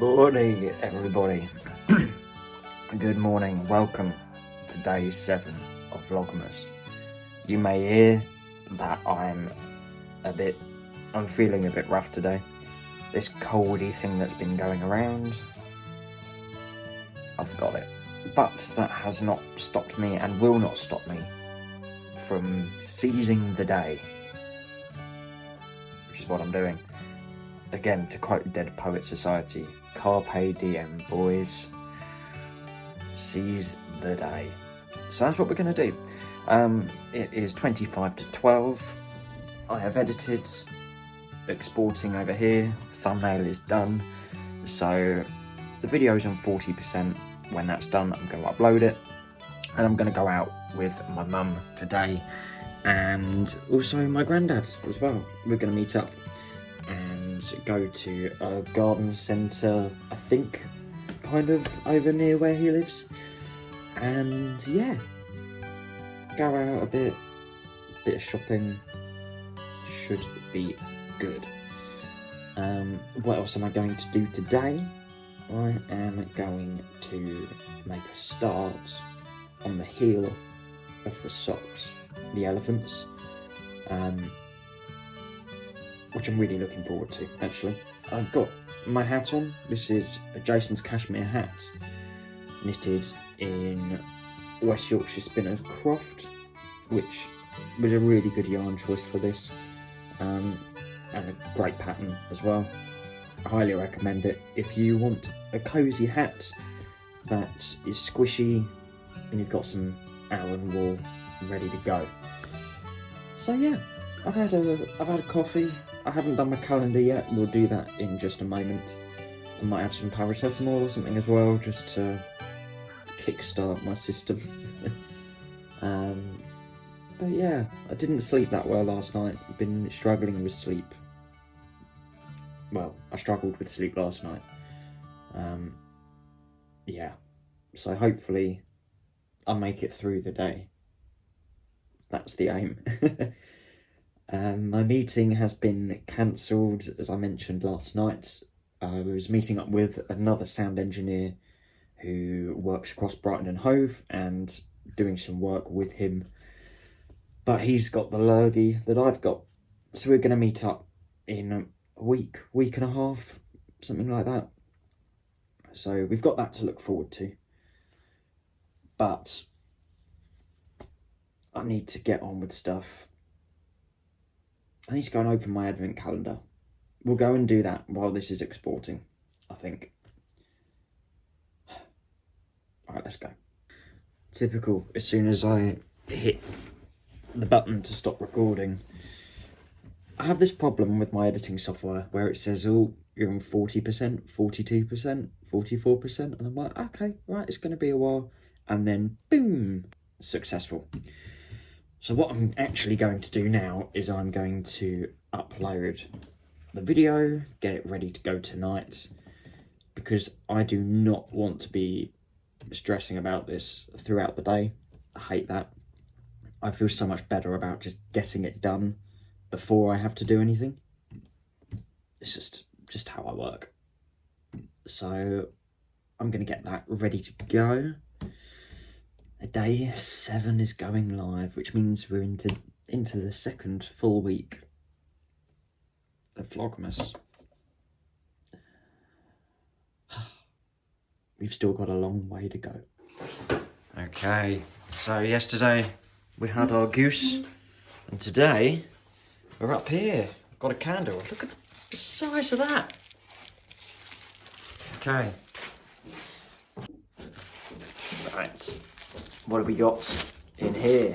morning, everybody. Good morning. Welcome to day 7 of Vlogmas. You may hear that I'm feeling a bit rough today. This coldy thing that's been going around, I've got it. But that has not stopped me and will not stop me from seizing the day, which is what I'm doing. Again, to quote Dead Poet Society, Carpe diem, boys. Seize the day. So that's what we're going to do. It is 25 to 12. I have edited, exporting over here, thumbnail is done. So the video is on 40%. When that's done, I'm going to upload it. And I'm going to go out with my mum today. And also my granddad as well. We're going to meet up and go to a garden centre, I think, kind of over near where he lives. And yeah, go out a bit of shopping, should be good. What else am I going to do today? I am going to make a start on the heel of the socks, the elephants, which I'm really looking forward to, actually. I've got my hat on. This is a Jason's cashmere hat, knitted in West Yorkshire Spinners Croft, which was a really good yarn choice for this, and a great pattern as well. I highly recommend it if you want a cosy hat that is squishy and you've got some Allen wool ready to go. So yeah, I've had a coffee. I haven't done my calendar yet. We'll do that in just a moment. I might have some paracetamol or something as well, just to kickstart my system. But yeah, I didn't sleep that well last night. I've been struggling with sleep. Well, I struggled with sleep last night. Yeah, so hopefully I'll make it through the day. That's the aim. My meeting has been cancelled, as I mentioned last night. I was meeting up with another sound engineer who works across Brighton and Hove and doing some work with him. But he's got the lurgy that I've got. So we're going to meet up in a week and a half, something like that. So we've got that to look forward to. But I need to get on with stuff. I need to go and open my advent calendar. We'll go and do that while this is exporting, I think. Alright, let's go. Typical, as soon as I hit the button to stop recording, I have this problem with my editing software where it says, oh, you're on 40%, 42%, 44%, and I'm like, okay, right, it's going to be a while. And then, boom, successful. So what I'm actually going to do now is I'm going to upload the video, get it ready to go tonight, because I do not want to be stressing about this throughout the day. I hate that. I feel so much better about just getting it done before I have to do anything. It's just how I work. So I'm going to get that ready to go. Day 7 is going live, which means we're into the second full week of Vlogmas. We've still got a long way to go. Okay, so yesterday we had our goose, and today we're up here. I've got a candle. Look at the size of that. Okay. Right. What have we got in here?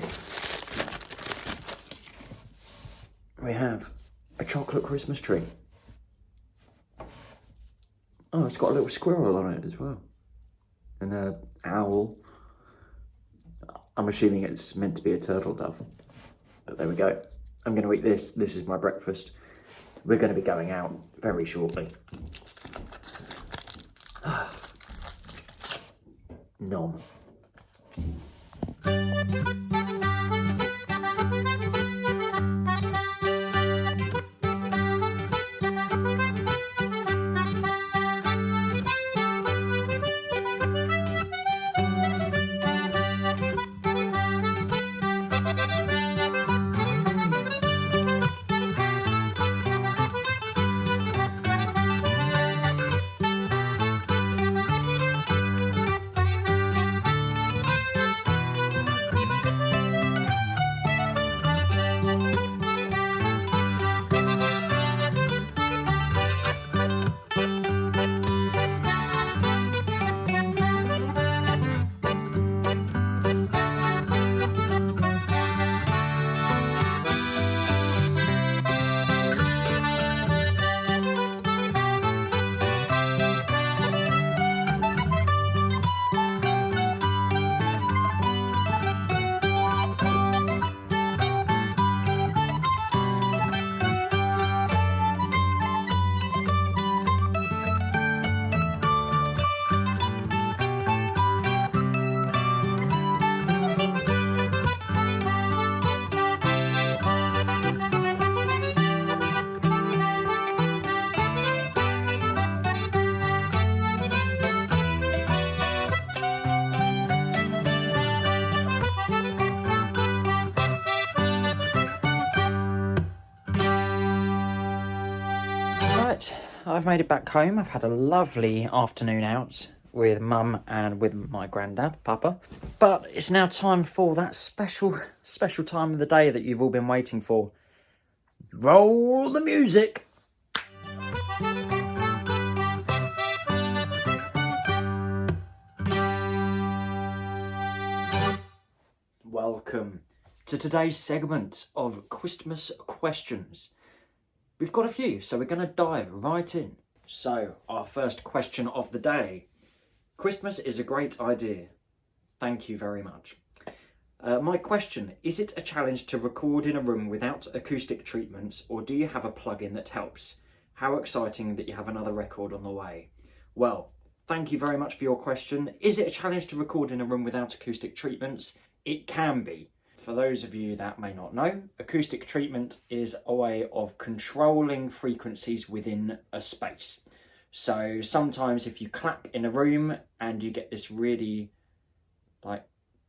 We have a chocolate Christmas tree. Oh, it's got a little squirrel on it as well. And an owl. I'm assuming it's meant to be a turtle dove. But there we go. I'm going to eat this. This is my breakfast. We're going to be going out very shortly. Nom. I've made it back home. I've had a lovely afternoon out with Mum and with my granddad, Papa. But it's now time for that special time of the day that you've all been waiting for. Roll the music! Welcome to today's segment of CHIRSTMAS questions. We've got a few, so we're going to dive right in. So, our first question of the day. CHRISTMAS is a great idea. Thank you very much. My question, is it a challenge to record in a room without acoustic treatments, or do you have a plug-in that helps? How exciting that you have another record on the way. Well, thank you very much for your question. Is it a challenge to record in a room without acoustic treatments? It can be. For those of you that may not know, acoustic treatment is a way of controlling frequencies within a space. So sometimes if you clap in a room and you get this really like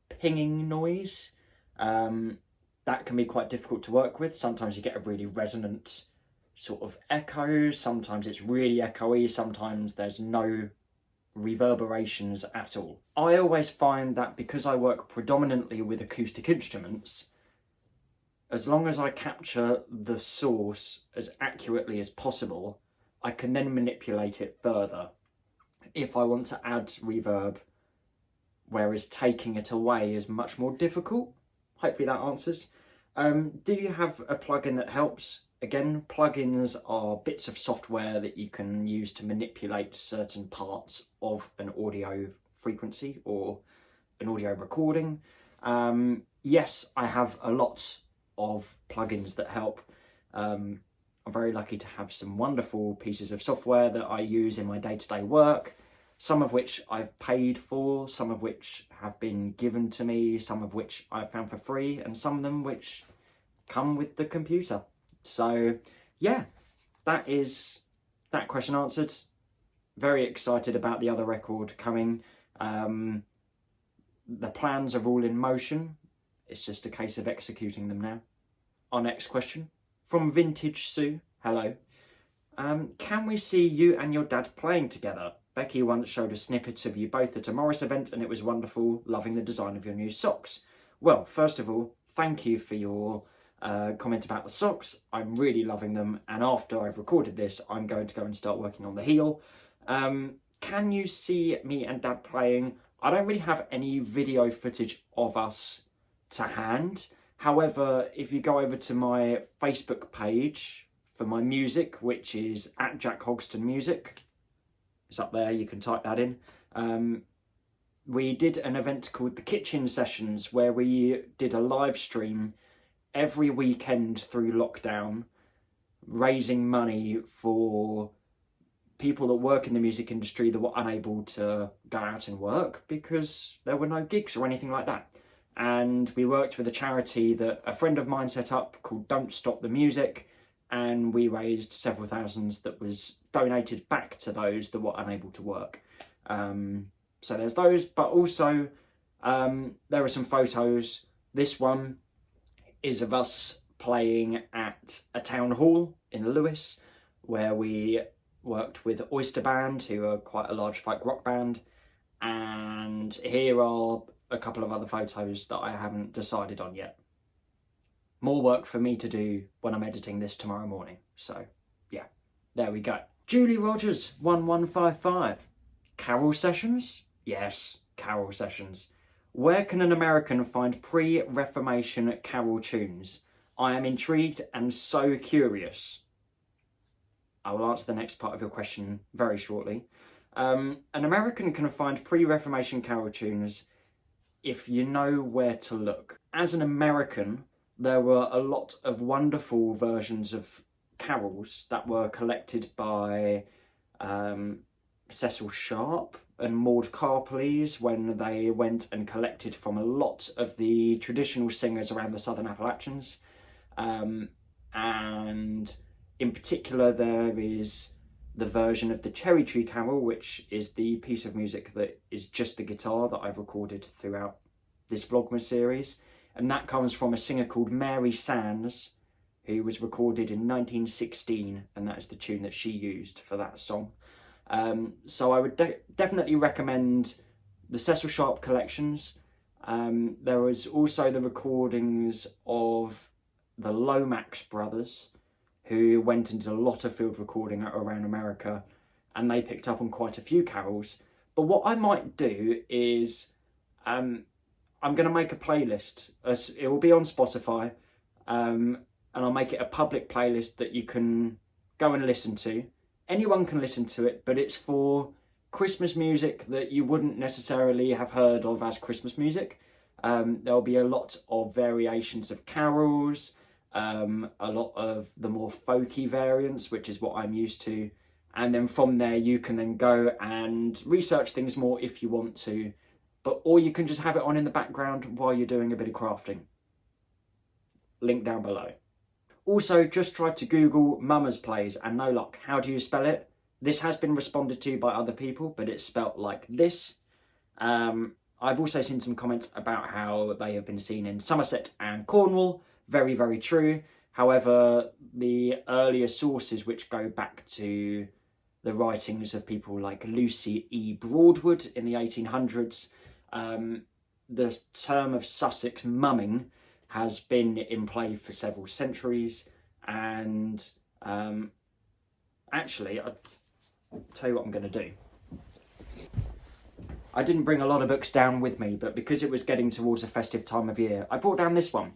pinging noise, that can be quite difficult to work with. Sometimes you get a really resonant sort of echo, sometimes it's really echoey, sometimes there's no reverberations at all. I always find that because I work predominantly with acoustic instruments, as long as I capture the source as accurately as possible, I can then manipulate it further if I want to add reverb, whereas taking it away is much more difficult. Hopefully that answers. Do you have a plugin that helps? Again, plugins are bits of software that you can use to manipulate certain parts of an audio frequency or an audio recording. Yes, I have a lot of plugins that help. I'm very lucky to have some wonderful pieces of software that I use in my day-to-day work, some of which I've paid for, some of which have been given to me, some of which I've found for free, and some of them which come with the computer. So yeah, that is that question answered. Very excited about the other record coming. The plans are all in motion. It's just a case of executing them now. Our next question from Vintage Sue. Hello. Can we see you and your dad playing together? Becky once showed a snippet of you both at a Morris event and it was wonderful, loving the design of your new socks. Well, first of all, thank you for your comment about the socks. I'm really loving them, and after I've recorded this I'm going to go and start working on the heel. Can you see me and Dad playing? I don't really have any video footage of us to hand. However, if you go over to my Facebook page for my music, which is at Jack Hogston Music, it's up there, you can type that in. We did an event called the Kitchen Sessions where we did a live stream every weekend through lockdown, raising money for people that work in the music industry that were unable to go out and work because there were no gigs or anything like that. And we worked with a charity that a friend of mine set up called Don't Stop the Music, and we raised several thousands that was donated back to those that were unable to work. So there's those, but also there are some photos. This one is of us playing at a town hall in Lewis, where we worked with Oyster Band, who are quite a large folk rock band. And here are a couple of other photos that I haven't decided on yet. More work for me to do when I'm editing this tomorrow morning. So yeah, there we go. Julie Rogers 1155. Carol sessions? Yes, carol sessions. Where can an American find pre-Reformation carol tunes? I am intrigued and so curious. I will answer the next part of your question very shortly. An American can find pre-Reformation carol tunes if you know where to look. As an American, there were a lot of wonderful versions of carols that were collected by Cecil Sharp and Maud Carpleys when they went and collected from a lot of the traditional singers around the Southern Appalachians. And in particular, there is the version of the Cherry Tree Carol, which is the piece of music that is just the guitar that I've recorded throughout this Vlogmas series. And that comes from a singer called Mary Sands, who was recorded in 1916, and that is the tune that she used for that song. So I would definitely recommend the Cecil Sharp collections. There was also the recordings of the Lomax brothers, who went and did a lot of field recording around America, and they picked up on quite a few carols. But what I might do is I'm going to make a playlist. It will be on Spotify, and I'll make it a public playlist that you can go and listen to. Anyone can listen to it, but it's for Christmas music that you wouldn't necessarily have heard of as Christmas music. There'll be a lot of variations of carols, a lot of the more folky variants, which is what I'm used to. And then from there, you can then go and research things more if you want to. Or you can just have it on in the background while you're doing a bit of crafting. Link down below. Also, just tried to Google Mama's Plays and no luck. How do you spell it? This has been responded to by other people, but it's spelt like this. I've also seen some comments about how they have been seen in Somerset and Cornwall. Very, very true. However, the earlier sources, which go back to the writings of people like Lucy E. Broadwood in the 1800s, the term of Sussex mumming has been in play for several centuries. And actually, I'll tell you what I'm going to do. I didn't bring a lot of books down with me, but because it was getting towards a festive time of year, I brought down this one,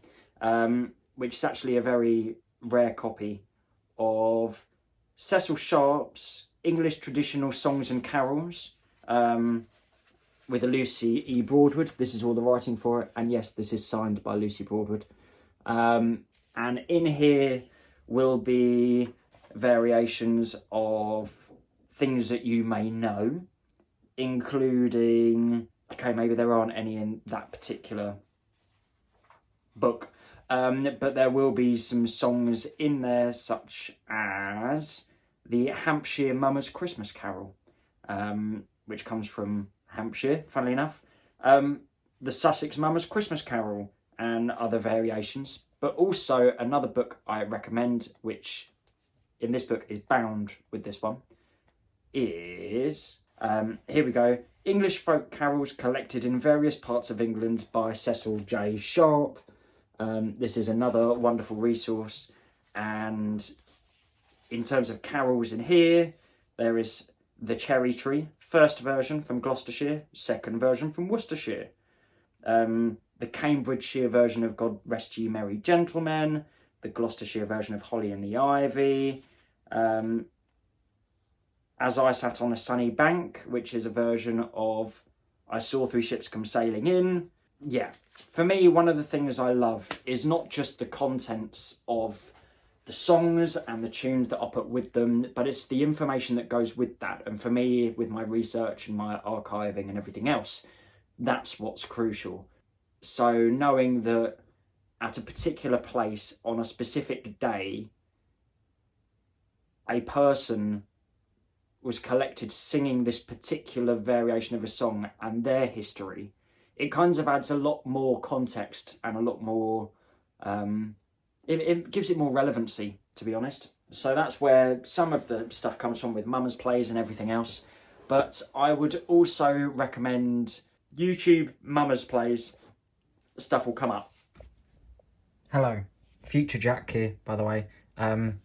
which is actually a very rare copy of Cecil Sharp's English Traditional Songs and Carols, with a Lucy E. Broadwood. This is all the writing for it, and yes, this is signed by Lucy Broadwood. And in here will be variations of things that you may know, including, okay, maybe there aren't any in that particular book, but there will be some songs in there such as the Hampshire Mama's Christmas Carol, which comes from Hampshire, funnily enough, the Sussex Mama's Christmas Carol, and other variations. But also another book I recommend, which in this book is bound with this one, is, here we go, English Folk Carols Collected in Various Parts of England by Cecil J. Sharp. This is another wonderful resource, and in terms of carols in here, there is The Cherry Tree, first version from Gloucestershire, second version from Worcestershire. The Cambridgeshire version of God Rest Ye Merry Gentlemen, the Gloucestershire version of Holly and the Ivy, As I Sat on a Sunny Bank, which is a version of I Saw Three Ships Come Sailing In. Yeah, for me, one of the things I love is not just the contents of the songs and the tunes that I put with them, but it's the information that goes with that. And for me, with my research and my archiving and everything else, that's what's crucial. So knowing that at a particular place on a specific day, a person was collected singing this particular variation of a song and their history, it kind of adds a lot more context and a lot more, it gives it more relevancy, to be honest. So that's where some of the stuff comes from with Mama's Plays and everything else. But I would also recommend YouTube Mama's Plays. Stuff will come up. Hello, Future Jack here, by the way. I'm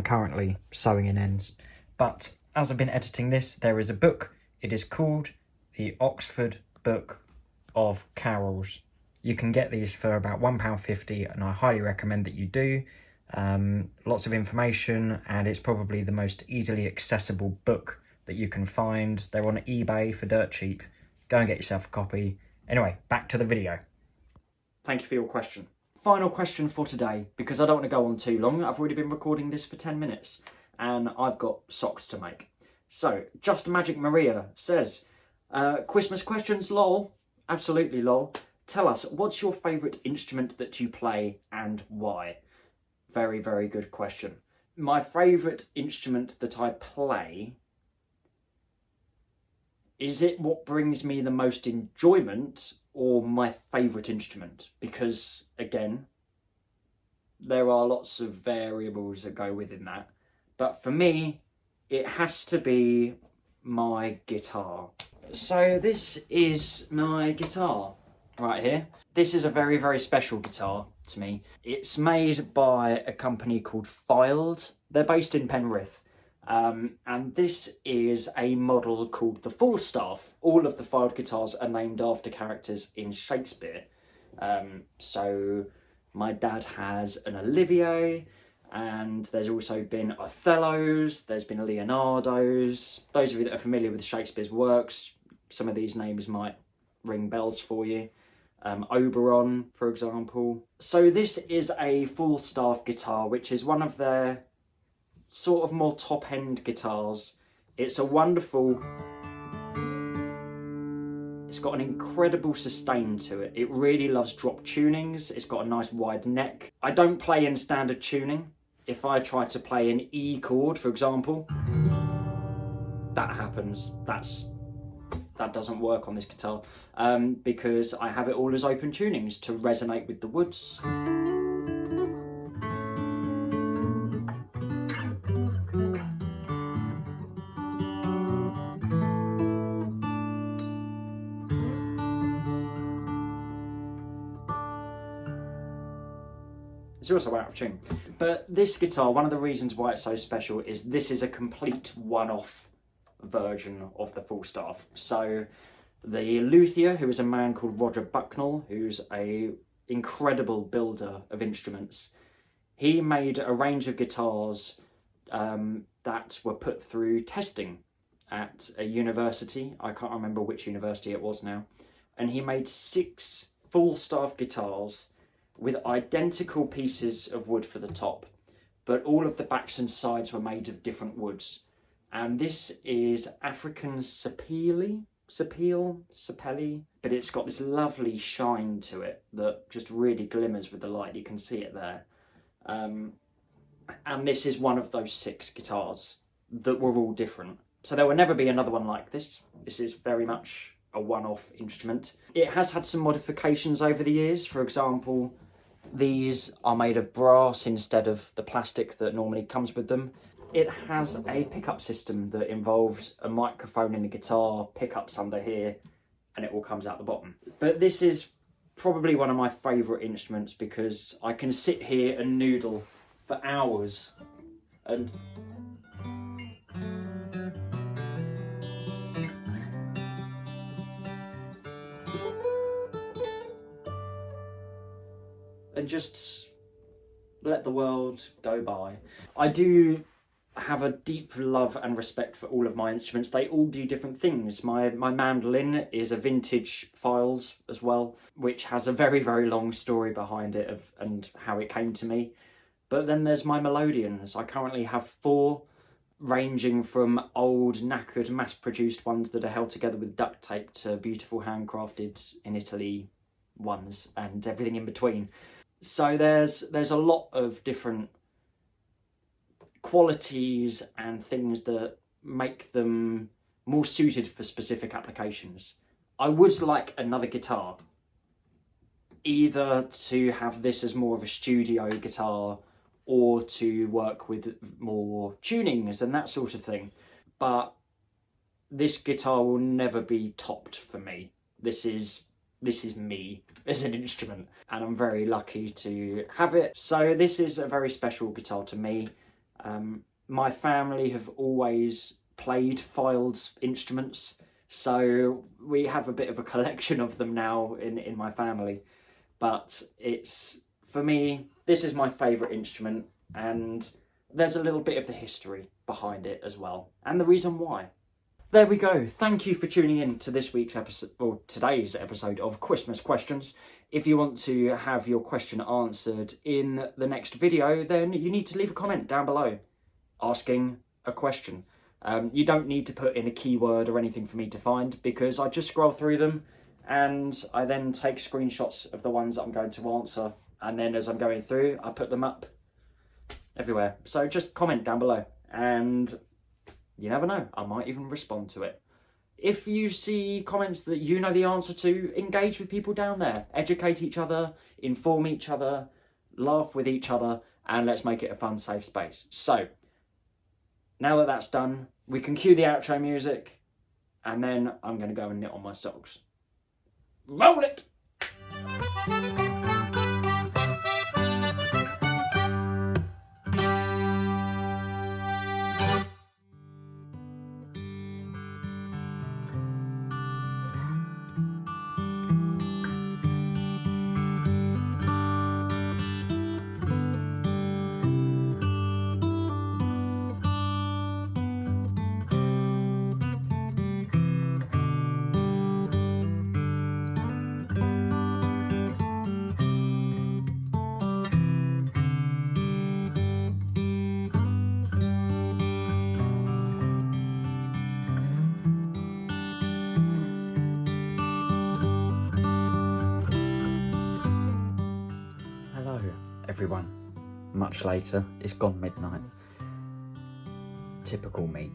currently sewing in ends. But as I've been editing this, there is a book. It is called The Oxford Book of Carols. You can get these for about £1.50, and I highly recommend that you do. Lots of information, and it's probably the most easily accessible book that you can find. They're on eBay for dirt cheap. Go and get yourself a copy. Anyway, back to the video. Thank you for your question. Final question for today, because I don't want to go on too long. I've already been recording this for 10 minutes, and I've got socks to make. So, Just Magic Maria says, Christmas questions, lol. Absolutely, lol. Tell us, what's your favourite instrument that you play and why? Very, very good question. My favourite instrument that I play, is it what brings me the most enjoyment or my favourite instrument? Because, again, there are lots of variables that go within that. But for me, it has to be my guitar. So this is my guitar right here. This is a very, very special guitar to me. It's made by a company called Filed. They're based in Penrith. And this is a model called the Falstaff. All of the Filed guitars are named after characters in Shakespeare. So my dad has an Olivier, and there's also been Othello's, there's been Leonardo's. Those of you that are familiar with Shakespeare's works, some of these names might ring bells for you. Oberon, for example. So this is a Falstaff guitar, which is one of their sort of more top-end guitars. It's a wonderful... It's got an incredible sustain to it. It really loves drop tunings. It's got a nice wide neck. I don't play in standard tuning. If I try to play an E chord, for example, that happens. That doesn't work on this guitar because I have it all as open tunings to resonate with the woods. It's also out of tune. But this guitar, one of the reasons why it's so special is this is a complete one-off version of the Falstaff. So the luthier, who is a man called Roger Bucknell, who's a incredible builder of instruments, he made a range of guitars that were put through testing at a university. I can't remember which university it was now. And he made 6 Falstaff guitars with identical pieces of wood for the top, but all of the backs and sides were made of different woods. And this is African sapele, but it's got this lovely shine to it that just really glimmers with the light. You can see it there. And this is one of those 6 guitars that were all different. So there will never be another one like this. This is very much a one-off instrument. It has had some modifications over the years. For example, these are made of brass instead of the plastic that normally comes with them. It has a pickup system that involves a microphone in the guitar, pickups under here, and it all comes out the bottom. But this is probably one of my favourite instruments because I can sit here and noodle for hours and just let the world go by. I do have a deep love and respect for all of my instruments. They all do different things. My mandolin is a vintage Files as well, which has a very, very long story behind it and how it came to me. But then there's my melodeons. I currently have 4, ranging from old, knackered, mass-produced ones that are held together with duct tape to beautiful handcrafted in Italy ones and everything in between. So there's a lot of different qualities and things that make them more suited for specific applications. I would like another guitar, either to have this as more of a studio guitar or to work with more tunings and that sort of thing. But this guitar will never be topped for me. This is me as an instrument, and I'm very lucky to have it. So this is a very special guitar to me. My family have always played Filed instruments, so we have a bit of a collection of them now in my family. But it's, for me, this is my favourite instrument, and there's a little bit of the history behind it as well, and the reason why. There we go. Thank you for tuning in to this week's episode, or today's episode of Christmas Questions. If you want to have your question answered in the next video, then you need to leave a comment down below asking a question. You don't need to put in a keyword or anything for me to find, because I just scroll through them and I then take screenshots of the ones that I'm going to answer, and then as I'm going through, I put them up everywhere. So just comment down below, and you never know, I might even respond to it. If you see comments that you know the answer to, engage with people down there. Educate each other, inform each other. laugh with each other, and let's make it a fun, safe space. So, now that that's done, we can cue the outro music, and then I'm going to go and knit on my socks. Roll it! Hello everyone, much later, it's gone midnight, typical me,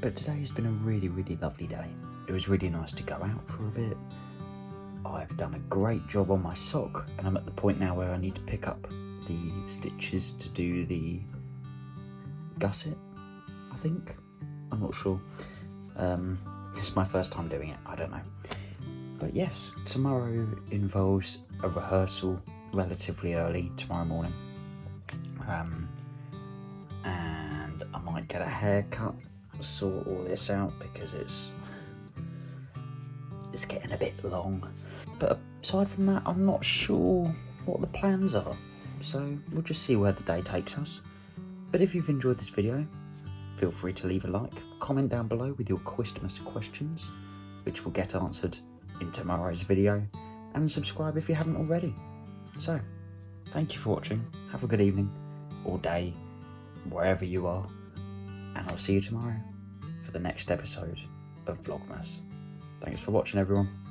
but today's been a really lovely day. It was really nice to go out for a bit. I've done a great job on my sock, and I'm at the point now where I need to pick up the stitches to do the gusset, I think, I'm not sure. It's my first time doing it, I don't know. But yes, tomorrow involves a rehearsal relatively early tomorrow morning. And I might get a haircut, sort all this out because it's getting a bit long. But aside from that, I'm not sure what the plans are. So we'll just see where the day takes us. But if you've enjoyed this video, feel free to leave a like, comment down below with your CHIRSTMAS questions, which will get answered in tomorrow's video, and subscribe if you haven't already. So, thank you for watching, have a good evening, or day, wherever you are, and I'll see you tomorrow for the next episode of Vlogmas. Thanks for watching everyone.